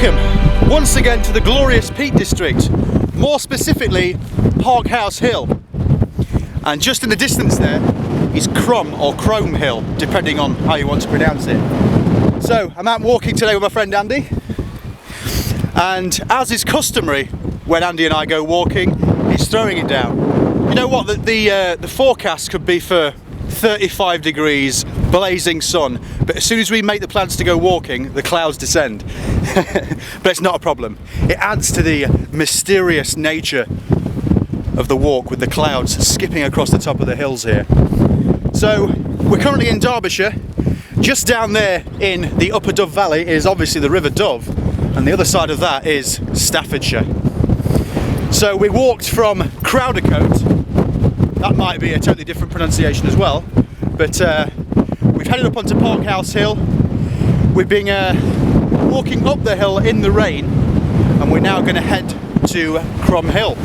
Welcome once again to the glorious Peak District, more specifically Parkhouse Hill, and just in the distance there is Crome Hill, depending on how you want to pronounce it. So I'm out walking today with my friend Andy, and as is customary when Andy and I go walking, he's throwing it down. You know what, the forecast could be for 35 degrees, blazing sun, but as soon as we make the plans to go walking, the clouds descend. But it's not a problem. It adds to the mysterious nature of the walk with the clouds skipping across the top of the hills here. So we're currently in Derbyshire. Just down there in the Upper Dove Valley is obviously the River Dove, and the other side of that is Staffordshire. So we walked from Crowdecote. That might be a totally different pronunciation as well, but we've headed up onto Parkhouse Hill. We've been walking up the hill in the rain, and we're now going to head to Crome Hill.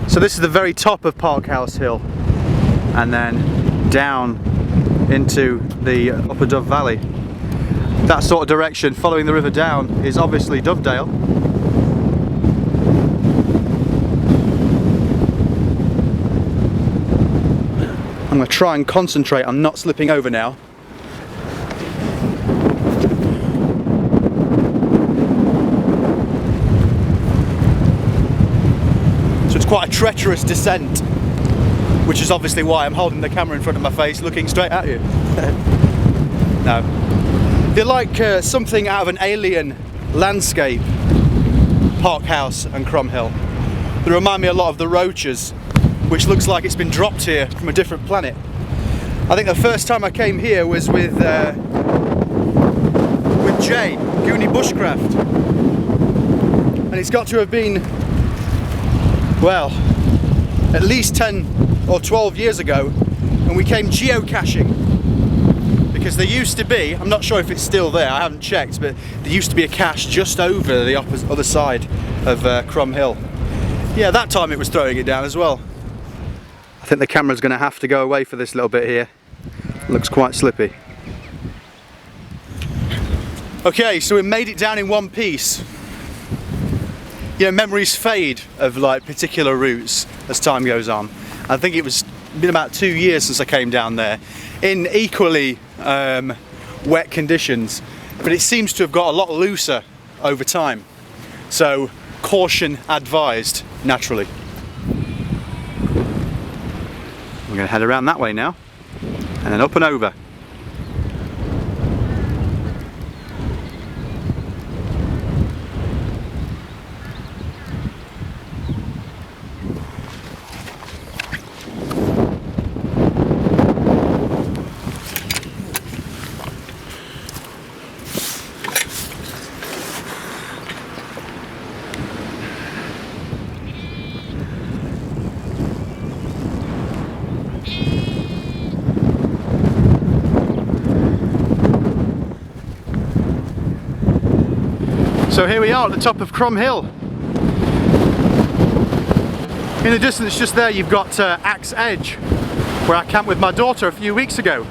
So this is the very top of Parkhouse Hill, and then down into the Upper Dove Valley. That sort of direction, following the river down, is obviously Dovedale. I'm going to try and concentrate on not slipping over now. So it's quite a treacherous descent, which is obviously why I'm holding the camera in front of my face, looking straight at you. No. They're like something out of an alien landscape, Parkhouse and Crome Hill. They remind me a lot of the Roaches, which looks like it's been dropped here from a different planet. I think the first time I came here was with Jay, Goonie Bushcraft, and it's got to have been, well, at least 10 or 12 years ago, and we came geocaching. Because there used to be, I'm not sure if it's still there, I haven't checked, but there used to be a cache just over the other side of Crome Hill. Yeah, that time it was throwing it down as well. I think the camera's going to have to go away for this little bit here. Looks quite slippy. Okay, so we made it down in one piece. You know, memories fade of like particular routes as time goes on. I think it's been about 2 years since I came down there in equally wet conditions, but it seems to have got a lot looser over time, so caution advised, naturally. We're going to head around that way now and then up and over. So here we are at the top of Crome Hill. In the distance just there you've got Axe Edge, where I camped with my daughter a few weeks ago.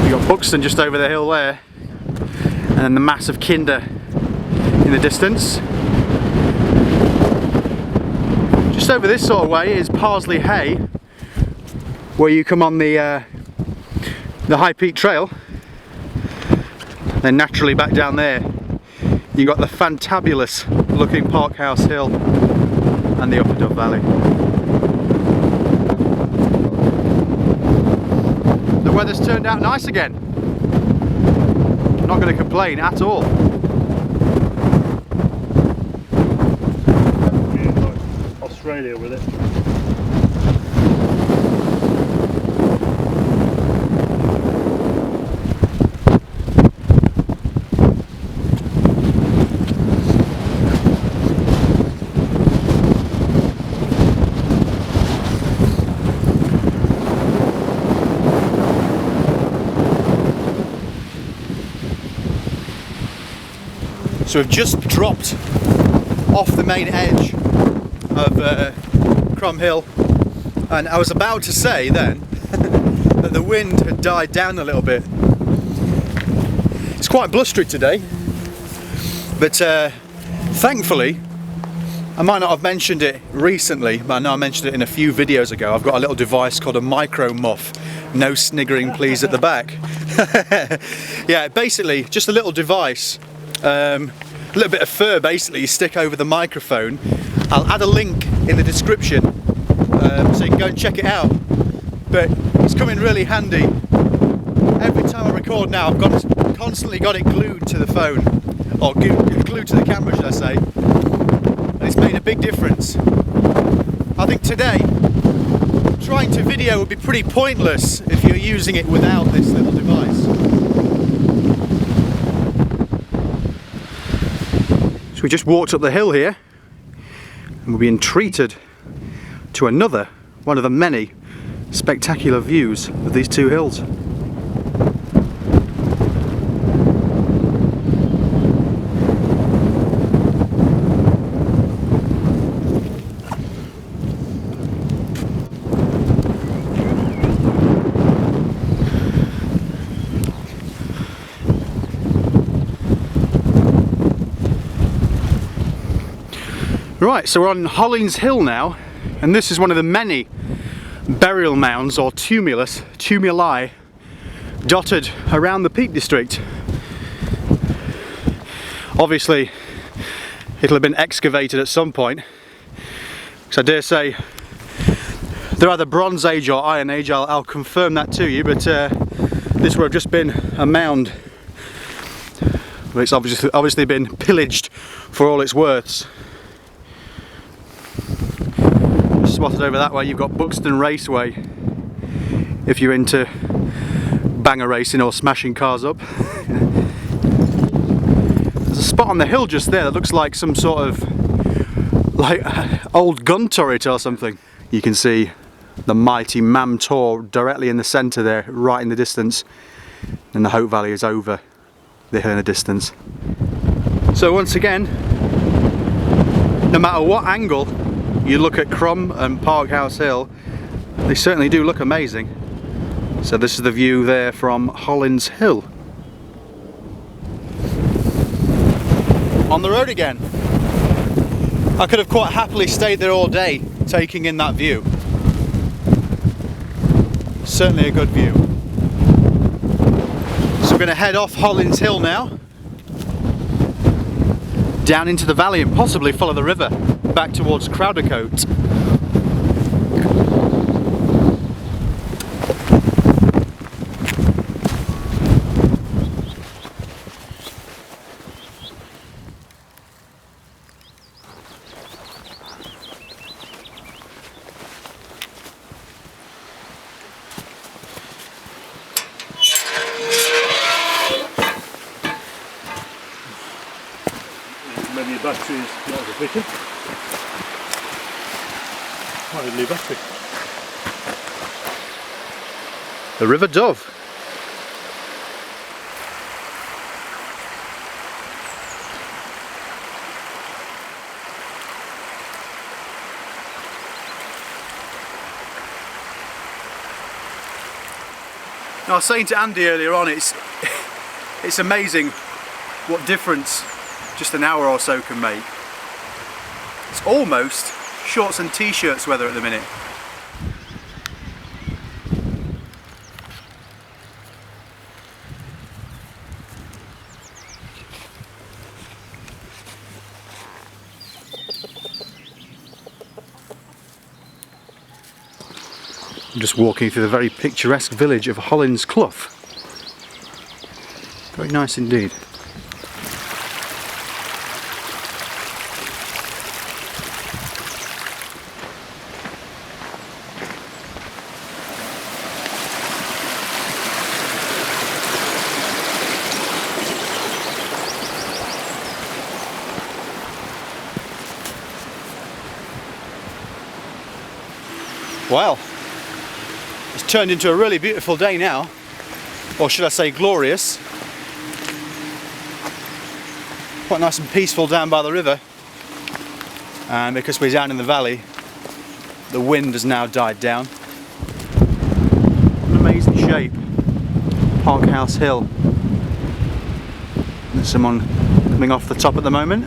You've got Buxton just over the hill there, and then the mass of Kinder in the distance. Just over this sort of way is Parsley Hay, where you come on the High Peak Trail. Then naturally back down there you got the fantabulous looking Parkhouse Hill and the Upper Dove Valley. The weather's turned out nice again. I'm not going to complain at all. Yeah, like Australia with it. So we've just dropped off the main edge of Crom Hill, and I was about to say then that the wind had died down a little bit. It's quite blustery today, but thankfully, I might not have mentioned it recently, but I know I mentioned it in a few videos ago. I've got a little device called a micro muff. No sniggering please at the back. Yeah, basically just a little device, a little bit of fur basically you stick over the microphone. I'll add a link in the description so you can go and check it out. But it's coming really handy. Every time I record now, I've constantly got it glued to the phone, or glued to the camera should I say. And it's made a big difference. I think today, trying to video would be pretty pointless if you're using it without this little device. So we just walked up the hill here, and we're being treated to another one of the many spectacular views of these two hills. Right, so we're on Hollins Hill now, and this is one of the many burial mounds or tumuli dotted around the Peak District. Obviously it'll have been excavated at some point, because I dare say they're either Bronze Age or Iron Age. I'll confirm that to you, but this would have just been a mound. But it's obviously been pillaged for all it's worths. Spotted over that way, you've got Buxton Raceway if you're into banger racing or smashing cars up. There's a spot on the hill just there that looks like some sort of old gun turret or something. You can see the mighty Mam Tor directly in the centre there, right in the distance, and the Hope Valley is over the hill in the distance. So once again, no matter what angle you look at Crom and Parkhouse Hill, they certainly do look amazing. So this is the view there from Hollins Hill. On the road again. I could have quite happily stayed there all day taking in that view. Certainly a good view. So we're going to head off Hollins Hill now, down into the valley and possibly follow the river back towards Crowdecote. Maybe your battery is not as efficient. Might need a new battery. The River Dove. Now, I was saying to Andy earlier on, it's amazing what difference just an hour or so can make. It's almost shorts and t-shirts weather at the minute. I'm just walking through the very picturesque village of Hollins Clough. Very nice indeed. Well, it's turned into a really beautiful day now, or should I say glorious. Quite nice and peaceful down by the river, and because we're down in the valley, The wind has now died down. An amazing shape. Parkhouse Hill. There's someone coming off the top at the moment.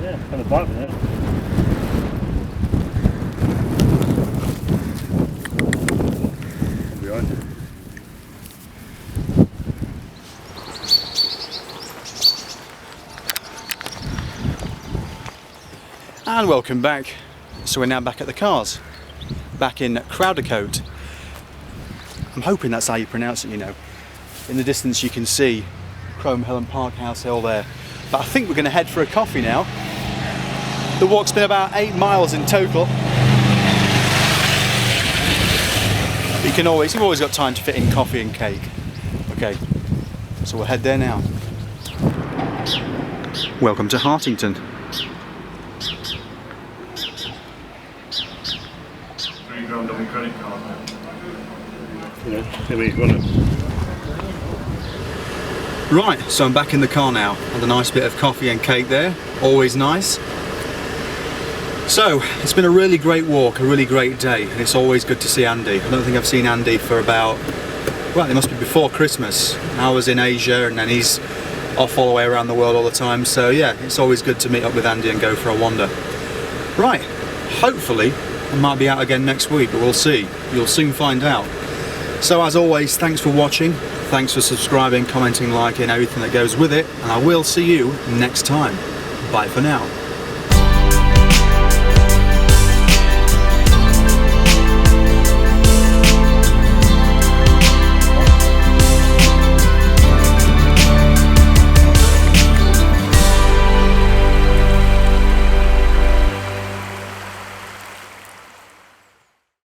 Yeah, kind of back there. Behind. And welcome back. So we're now back at the cars, back in Crowdecote. I'm hoping that's how you pronounce it, you know. In the distance you can see Crowdecote Hill and Parkhouse Hill there. But I think we're going to head for a coffee now. The walk's been about 8 miles in total. You've always got time to fit in coffee and cake. Okay, so we'll head there now. Welcome to Hartington. 3 grand on my credit card. Yeah, see where you're going. Right, so I'm back in the car now. Had a nice bit of coffee and cake there, always nice. So, it's been a really great walk, a really great day, and it's always good to see Andy. I don't think I've seen Andy for about, well, it must be before Christmas. I was in Asia and then he's off all the way around the world all the time, so yeah, it's always good to meet up with Andy and go for a wander. Right, hopefully I might be out again next week, but we'll see. You'll soon find out. So as always, thanks for watching, thanks for subscribing, commenting, liking, everything that goes with it, and I will see you next time. Bye for now.